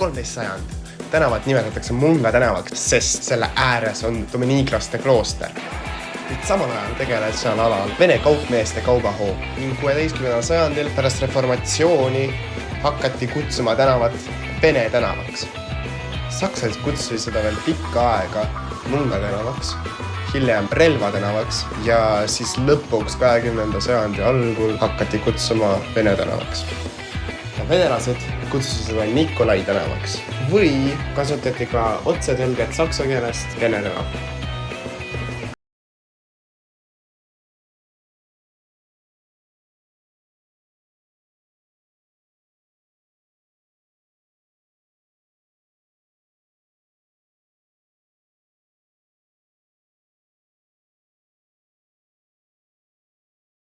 13 sajand. Tänavat nimetatakse Munga tänavaks, sest selle ääres on dominiiklaste klooster. Samal ajal tegeles seal alal Vene kaupmeeste kaubahoo ning 16. sajandil pärast reformatsiooni hakati kutsuma tänavat Vene tänavaks. Sakslased kutsusid seda veel pikka aega Munga tänavaks, hiljem Relva tänavaks ja siis lõpuks 20. sajandi algul hakati kutsuma Vene tänavaks. Venelased kutsusid seda Nikolai tänavaks või kasutati ka otsetõlget saksa keelest Vene tänav.